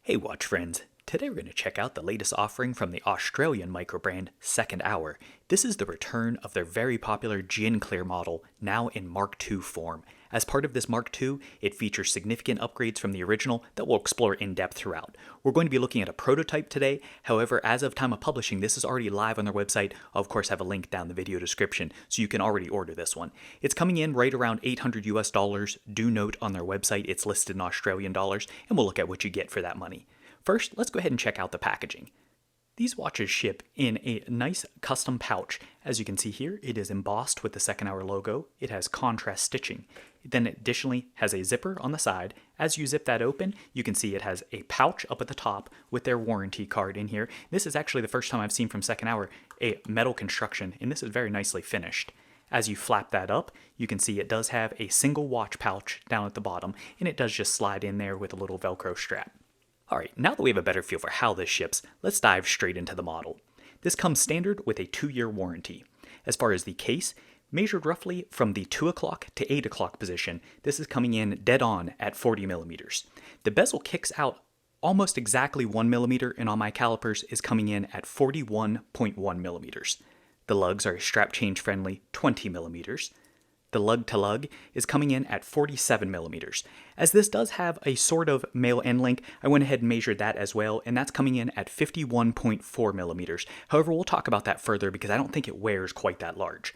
Hey watch friends, today we're going to check out the latest offering from the Australian microbrand Second Hour. This is the return of their very popular Gin Clear model, now in Mark II form. As part of this Mark II, it features significant upgrades from the original that we'll explore in depth throughout. We're going to be looking at a prototype today, however, as of time of publishing, this is already live on their website. I'll of course have a link down in the video description, so you can already order this one. It's coming in right around $800 US. Do note on their website it's listed in Australian dollars, and we'll look at what you get for that money. First, let's go ahead and check out the packaging. These watches ship in a nice custom pouch. As you can see here, it is embossed with the Second Hour logo. It has contrast stitching. It then additionally has a zipper on the side. As you zip that open, you can see it has a pouch up at the top with their warranty card in here. This is actually the first time I've seen from Second Hour a metal construction, and this is very nicely finished. As you flap that up, you can see it does have a single watch pouch down at the bottom, and it does just slide in there with a little Velcro strap. Alright, now that we have a better feel for how this ships, let's dive straight into the model. This comes standard with a 2-year warranty. As far as the case, measured roughly from the 2 o'clock to 8 o'clock position, this is coming in dead on at 40 millimeters. The bezel kicks out almost exactly 1 millimeter, and on my calipers is coming in at 41.1 millimeters. The lugs are a strap change friendly 20 millimeters. The lug to lug is coming in at 47 millimeters. As this does have a sort of male end link, I went ahead and measured that as well, and that's coming in at 51.4 millimeters. However, we'll talk about that further because I don't think it wears quite that large.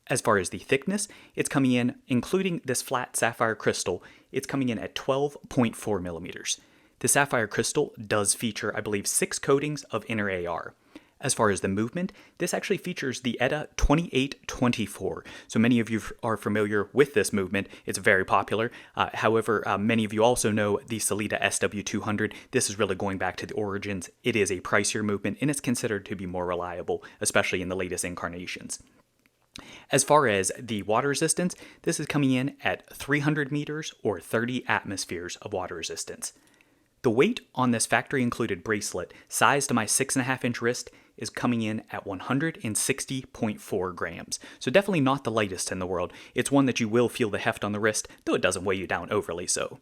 As far as the thickness, it's coming in, including this flat sapphire crystal, it's coming in at 12.4 millimeters. The sapphire crystal does feature, I believe, 6 coatings of inner AR. As far as the movement, this actually features the ETA 2824. So many of you are familiar with this movement. It's very popular. However, many of you also know the Sellita SW200. This is really going back to the origins. It is a pricier movement, and it's considered to be more reliable, especially in the latest incarnations. As far as the water resistance, this is coming in at 300 meters or 30 atmospheres of water resistance. The weight on this factory-included bracelet, sized to my 6.5-inch wrist, is coming in at 160.4 grams. So definitely not the lightest in the world. It's one that you will feel the heft on the wrist, though it doesn't weigh you down overly so.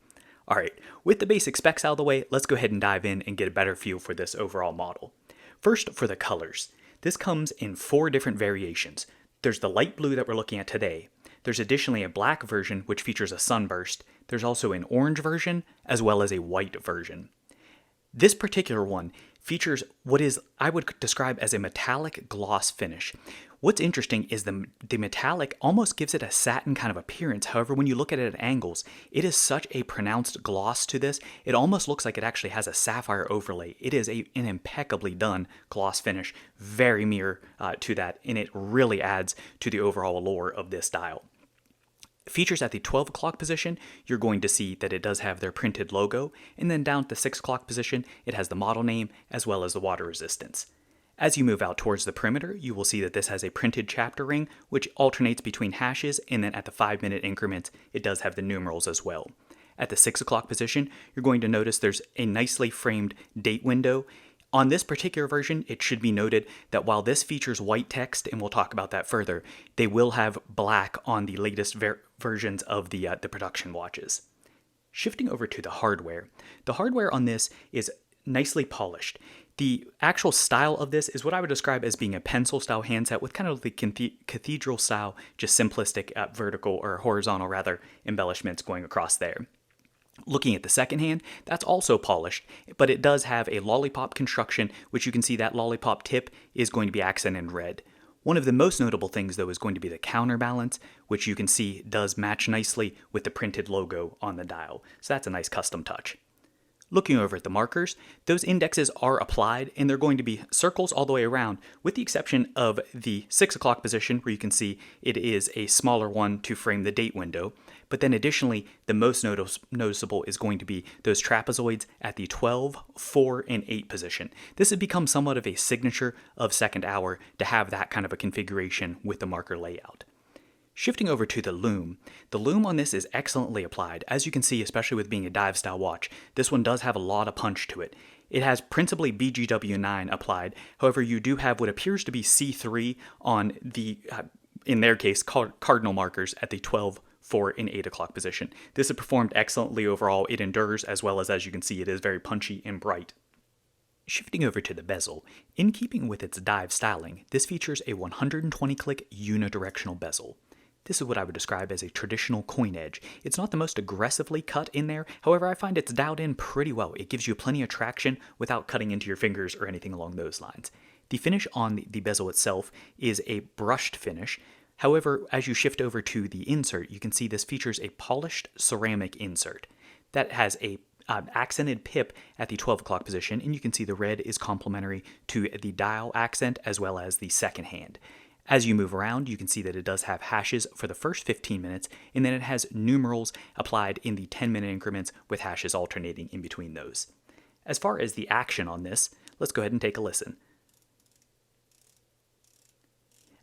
Alright, with the basic specs out of the way, let's go ahead and dive in and get a better feel for this overall model. First, for the colors. This comes in 4 different variations. There's the light blue that we're looking at today. There's additionally a black version which features a sunburst. There's also an orange version as well as a white version. This particular one features what is, I would describe as a metallic gloss finish. What's interesting is the metallic almost gives it a satin kind of appearance. However, when you look at it at angles, it is such a pronounced gloss to this, it almost looks like it actually has a sapphire overlay. It is an impeccably done gloss finish, very mirror to that, and it really adds to the overall allure of this dial. Features at the 12 o'clock position, you're going to see that it does have their printed logo, and then down at the 6 o'clock position, it has the model name as well as the water resistance. As you move out towards the perimeter, you will see that this has a printed chapter ring, which alternates between hashes, and then at the 5-minute increments, it does have the numerals as well. At the 6 o'clock position, you're going to notice there's a nicely framed date window. On this particular version, it should be noted that while this features white text, and we'll talk about that further, they will have black on the latest versions of the production watches. Shifting over to the hardware on this is nicely polished. The actual style of this is what I would describe as being a pencil style handset with kind of the cathedral style, just simplistic vertical or horizontal rather embellishments going across there. Looking at the second hand, that's also polished, but it does have a lollipop construction, which you can see that lollipop tip is going to be accented in red. One of the most notable things, though, is going to be the counterbalance, which you can see does match nicely with the printed logo on the dial. So that's a nice custom touch. Looking over at the markers, those indexes are applied, and they're going to be circles all the way around, with the exception of the 6 o'clock position, where you can see it is a smaller one to frame the date window. But then additionally, the most noticeable is going to be those trapezoids at the 12, 4, and 8 position. This has become somewhat of a signature of Second Hour to have that kind of a configuration with the marker layout. Shifting over to the loom on this is excellently applied. As you can see, especially with being a dive style watch, this one does have a lot of punch to it. It has principally BGW9 applied, however you do have what appears to be C3 on the, in their case, cardinal markers at the 12, for an 8 o'clock position. This has performed excellently overall. It endures, as well as you can see, it is very punchy and bright. Shifting over to the bezel, in keeping with its dive styling, this features a 120-click unidirectional bezel. This is what I would describe as a traditional coin edge. It's not the most aggressively cut in there, however I find it's dialed in pretty well. It gives you plenty of traction without cutting into your fingers or anything along those lines. The finish on the bezel itself is a brushed finish. However, as you shift over to the insert, you can see this features a polished ceramic insert that has a accented pip at the 12 o'clock position, and you can see the red is complementary to the dial accent as well as the second hand. As you move around, you can see that it does have hashes for the first 15 minutes, and then it has numerals applied in the 10-minute increments with hashes alternating in between those. As far as the action on this, let's go ahead and take a listen.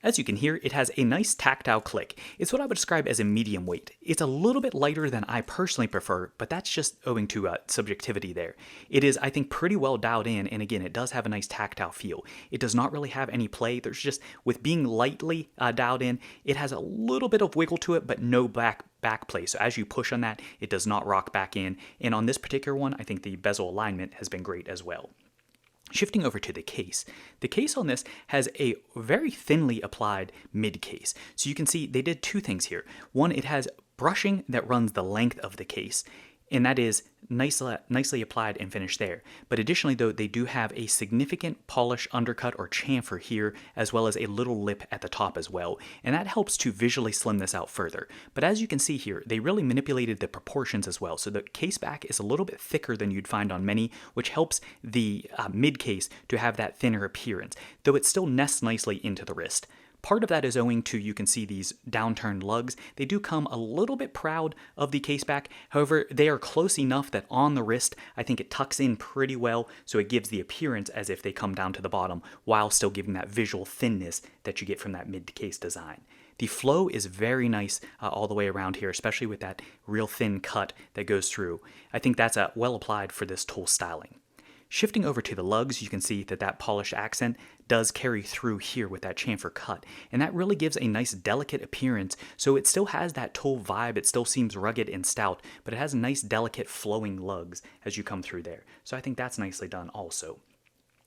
As you can hear, it has a nice tactile click. It's what I would describe as a medium weight. It's a little bit lighter than I personally prefer, but that's just owing to subjectivity there. It is, I think, pretty well dialed in, and again, it does have a nice tactile feel. It does not really have any play. There's just, with being lightly dialed in, it has a little bit of wiggle to it, but no back play. So as you push on that, it does not rock back in. And on this particular one, I think the bezel alignment has been great as well. Shifting over to the case on this has a very thinly applied mid case. So you can see they did two things here. One, it has brushing that runs the length of the case, and that is nicely applied and finished there. But additionally, though, they do have a significant polish undercut or chamfer here, as well as a little lip at the top as well, and that helps to visually slim this out further. But as you can see here, they really manipulated the proportions as well, so the case back is a little bit thicker than you'd find on many, which helps the mid case to have that thinner appearance, though it still nests nicely into the wrist. Part of that is owing to, you can see these downturned lugs. They do come a little bit proud of the caseback. However, they are close enough that on the wrist, I think it tucks in pretty well, so it gives the appearance as if they come down to the bottom, while still giving that visual thinness that you get from that mid-case design. The flow is very nice all the way around here, especially with that real thin cut that goes through. I think that's well applied for this tool styling. Shifting over to the lugs, you can see that polished accent does carry through here with that chamfer cut, and that really gives a nice delicate appearance. So it still has that tool vibe, it still seems rugged and stout, but it has nice delicate flowing lugs as you come through there. So I think that's nicely done also.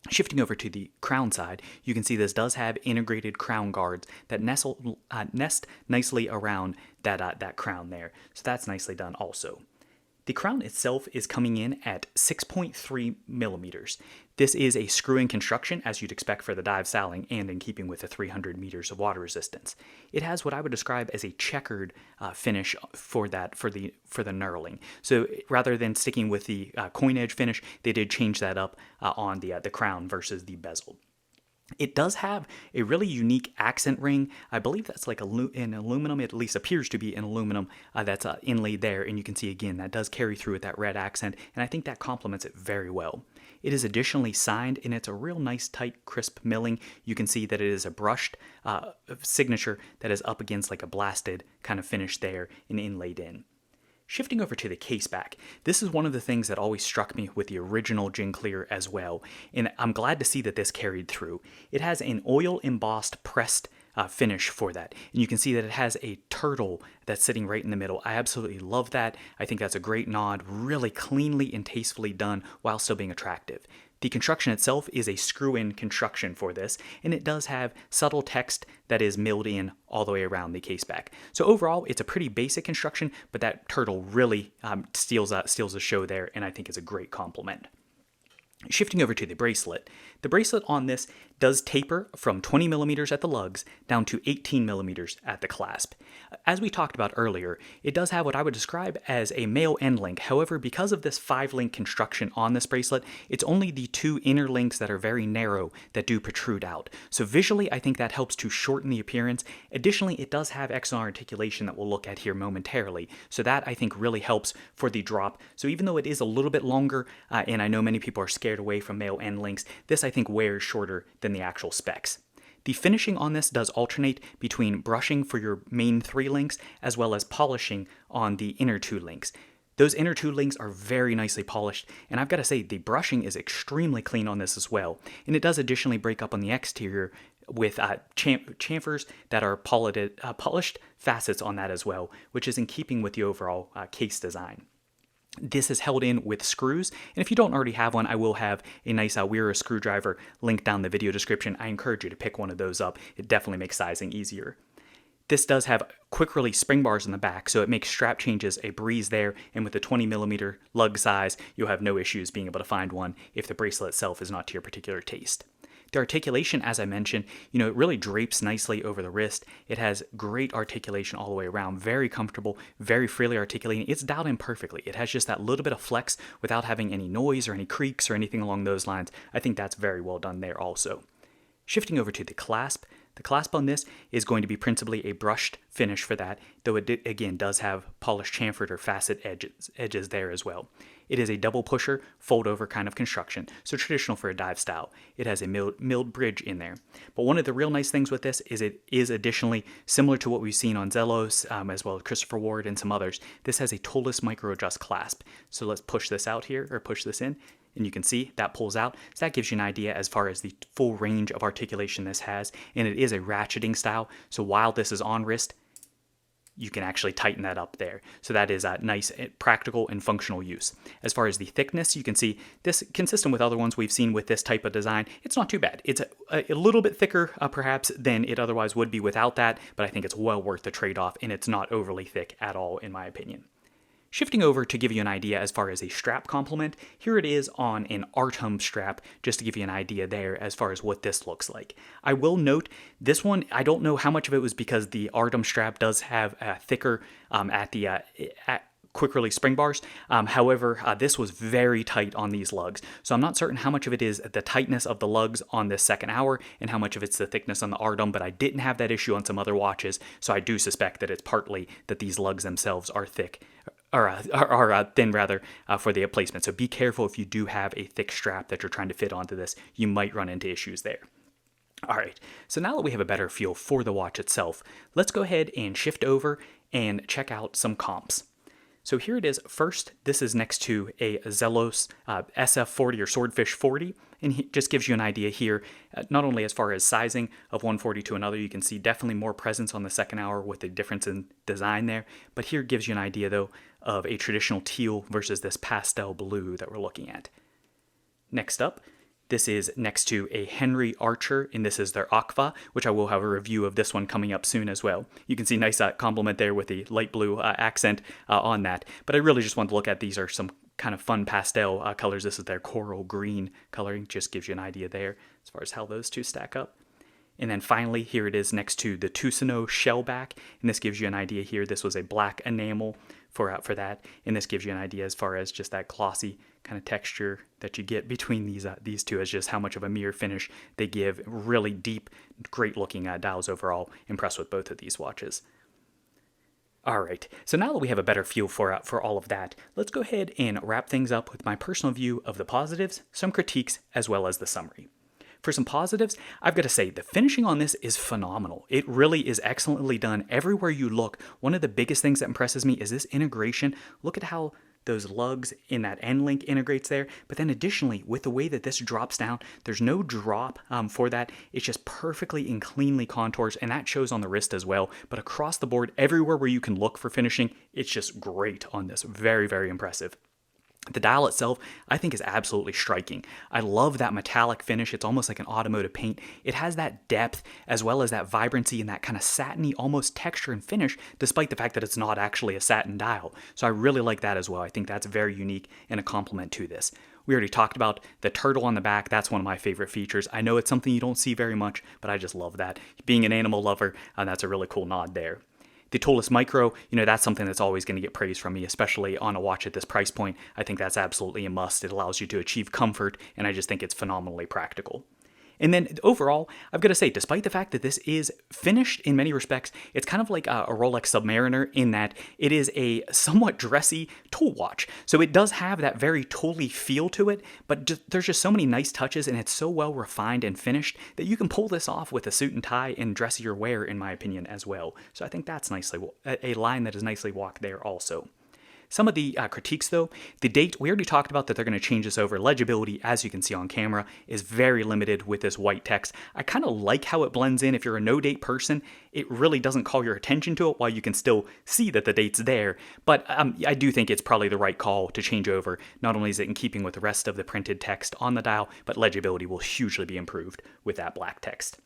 Shifting over to the crown side, you can see this does have integrated crown guards that nest nicely around that crown there. So that's nicely done also. The crown itself is coming in at 6.3 millimeters. This is a screw-in construction, as you'd expect for the dive styling and in keeping with the 300 meters of water resistance. It has what I would describe as a checkered finish for the knurling. So rather than sticking with the coin edge finish, they did change that up on the crown versus the bezel. It does have a really unique accent ring. I believe that's like an aluminum, it at least appears to be an aluminum that's inlaid there, and you can see again that does carry through with that red accent, and I think that complements it very well. It is additionally signed, and it's a real nice tight crisp milling. You can see that it is a brushed signature that is up against like a blasted kind of finish there and inlaid in. Shifting over to the case back, this is one of the things that always struck me with the original Gin Clear as well, and I'm glad to see that this carried through. It has an oil embossed pressed finish for that, and you can see that it has a turtle that's sitting right in the middle. I absolutely love that. I think that's a great nod, really cleanly and tastefully done while still being attractive. The construction itself is a screw-in construction for this, and it does have subtle text that is milled in all the way around the case back. So overall, it's a pretty basic construction, but that turtle really steals the show there, and I think is a great compliment. Shifting over to the bracelet on this does taper from 20 millimeters at the lugs down to 18 millimeters at the clasp. As we talked about earlier, it does have what I would describe as a male end link. However, because of this 5-link construction on this bracelet, it's only the 2 inner links that are very narrow that do protrude out. So visually, I think that helps to shorten the appearance. Additionally, it does have external articulation that we'll look at here momentarily. So that I think really helps for the drop. So even though it is a little bit longer, and I know many people are scared away from male end links, this I think wears shorter than the actual specs. The finishing on this does alternate between brushing for your main 3 links as well as polishing on the inner 2 links. Those inner 2 links are very nicely polished, and I've got to say the brushing is extremely clean on this as well, and it does additionally break up on the exterior with chamfers that are polished facets on that as well, which is in keeping with the overall case design. This is held in with screws, and if you don't already have one, I will have a nice Weir screwdriver linked down in the video description. I encourage you to pick one of those up. It definitely makes sizing easier. This does have quick release spring bars in the back, so it makes strap changes a breeze there, and with the 20mm lug size, you'll have no issues being able to find one if the bracelet itself is not to your particular taste. The articulation, as I mentioned, it really drapes nicely over the wrist. It has great articulation all the way around, very comfortable, very freely articulating. It's dialed in perfectly. It has just that little bit of flex without having any noise or any creaks or anything along those lines. I think that's very well done there also. Shifting over to the clasp on this is going to be principally a brushed finish for that, though it again does have polished chamfered or facet edges there as well. It is a double pusher, fold over kind of construction, so traditional for a dive style. It has a milled bridge in there. But one of the real nice things with this is it is additionally similar to what we've seen on Zelos, as well as Christopher Ward and some others. This has a toeless micro adjust clasp. So let's push this out here, or push this in. And you can see that pulls out. So that gives you an idea as far as the full range of articulation this has. And it is a ratcheting style. So while this is on wrist, you can actually tighten that up there. So that is a nice, practical, and functional use. As far as the thickness, you can see this, consistent with other ones we've seen with this type of design, it's not too bad. It's a little bit thicker, perhaps, than it otherwise would be without that, but I think it's well worth the trade-off, and it's not overly thick at all, in my opinion. Shifting over to give you an idea as far as a strap complement, here it is on an Artem strap, just to give you an idea there as far as what this looks like. I will note, this one, I don't know how much of it was because the Artem strap does have a thicker at quick release spring bars. However, this was very tight on these lugs. So I'm not certain how much of it is the tightness of the lugs on this second hour and how much of it's the thickness on the Artem, but I didn't have that issue on some other watches. So I do suspect that it's partly that these lugs themselves are thick, or thin rather, for the placement. So be careful if you do have a thick strap that you're trying to fit onto this. You might run into issues there. All right, so now that we have a better feel for the watch itself, let's go ahead and shift over and check out some comps. So here it is. First, this is next to a Zelos SF40 or Swordfish 40, and it just gives you an idea here, not only as far as sizing of 140 to another, you can see definitely more presence on the second hour with the difference in design there, but here gives you an idea, though, of a traditional teal versus this pastel blue that we're looking at. Next up, this is next to a Henry Archer, and this is their Aqua, which I will have a review of this one coming up soon as well. You can see nice complement there with the light blue accent on that. But I really just want to look at these are some kind of fun pastel colors. This is their coral green coloring. Just gives you an idea there as far as how those two stack up. And then finally, here it is next to the Tusino Shellback, and this gives you an idea here. This was a black enamel for that, and this gives you an idea as far as just that glossy kind of texture that you get between these two, as just how much of a mirror finish they give. Really deep, great looking dials overall. Impressed with both of these watches. All right, so now that we have a better feel for all of that, let's go ahead and wrap things up with my personal view of the positives, some critiques, as well as the summary. For some positives, I've got to say the finishing on this is phenomenal. It really is excellently done. Everywhere you look, one of the biggest things that impresses me is this integration. Look at how those lugs in that end link integrates there. But then additionally, with the way that this drops down, there's no drop for that. It's just perfectly and cleanly contours, and that shows on the wrist as well. But across the board, everywhere where you can look for finishing, it's just great on this. Very, very impressive. The dial itself, I think, is absolutely striking. I love that metallic finish. It's almost like an automotive paint. It has that depth as well as that vibrancy and that kind of satiny almost texture and finish, despite the fact that it's not actually a satin dial. So I really like that as well. I think that's very unique and a compliment to this. We already talked about the turtle on the back. That's one of my favorite features. I know it's something you don't see very much, but I just love that. Being an animal lover, that's a really cool nod there. The toeless micro, that's something that's always going to get praise from me, especially on a watch at this price point. I think that's absolutely a must. It allows you to achieve comfort, and I just think it's phenomenally practical. And then overall, I've got to say, despite the fact that this is finished in many respects, it's kind of like a Rolex Submariner in that it is a somewhat dressy tool watch. So it does have that very tool-y feel to it, but there's just so many nice touches, and it's so well refined and finished that you can pull this off with a suit and tie and dressier wear, in my opinion, as well. So I think that's a line that is nicely walked there also. Some of the critiques though, the date, we already talked about that they're going to change this over. Legibility, as you can see on camera, is very limited with this white text. I kind of like how it blends in. If you're a no date person, it really doesn't call your attention to it while you can still see that the date's there. But I do think it's probably the right call to change over. Not only is it in keeping with the rest of the printed text on the dial, but legibility will hugely be improved with that black text.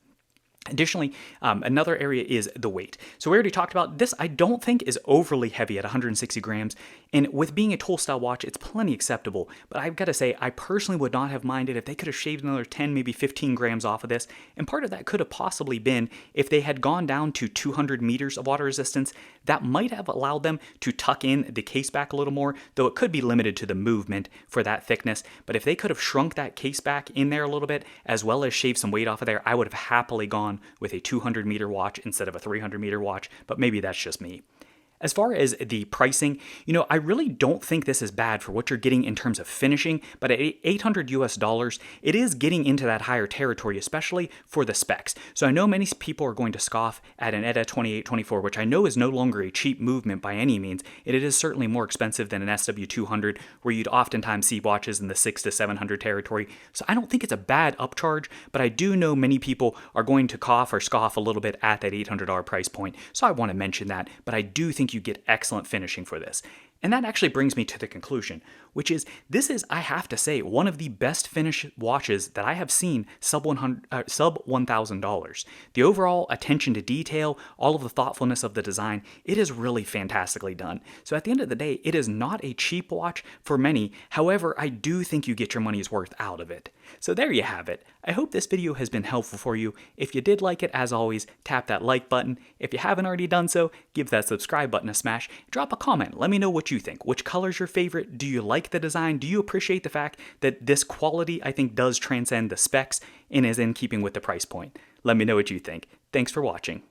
Additionally, another area is the weight. So we already talked about this. I don't think is overly heavy at 160 grams. And with being a tool style watch, it's plenty acceptable. But I've got to say, I personally would not have minded if they could have shaved another 10, maybe 15 grams off of this. And part of that could have possibly been if they had gone down to 200 meters of water resistance. That might have allowed them to tuck in the case back a little more, though it could be limited to the movement for that thickness. But if they could have shrunk that case back in there a little bit, as well as shaved some weight off of there, I would have happily gone with a 200 meter watch instead of a 300 meter watch, but maybe that's just me. As far as the pricing, I really don't think this is bad for what you're getting in terms of finishing, but at $800 US, it is getting into that higher territory, especially for the specs. So I know many people are going to scoff at an ETA 2824, which I know is no longer a cheap movement by any means. It is certainly more expensive than an SW200, where you'd oftentimes see watches in the $600 to $700 territory. So I don't think it's a bad upcharge, but I do know many people are going to cough or scoff a little bit at that $800 price point. So I want to mention that, but I do think you get excellent finishing for this. And that actually brings me to the conclusion, which is this is, I have to say, one of the best finish watches that I have seen sub $1,000. The overall attention to detail, all of the thoughtfulness of the design, it is really fantastically done. So at the end of the day, it is not a cheap watch for many. However, I do think you get your money's worth out of it. So there you have it. I hope this video has been helpful for you. If you did like it, as always, tap that like button. If you haven't already done so, give that subscribe button a smash. Drop a comment. Let me know what you think. Which color's your favorite? Do you like the design? Do you appreciate the fact that this quality, I think, does transcend the specs and is in keeping with the price point? Let me know what you think. Thanks for watching.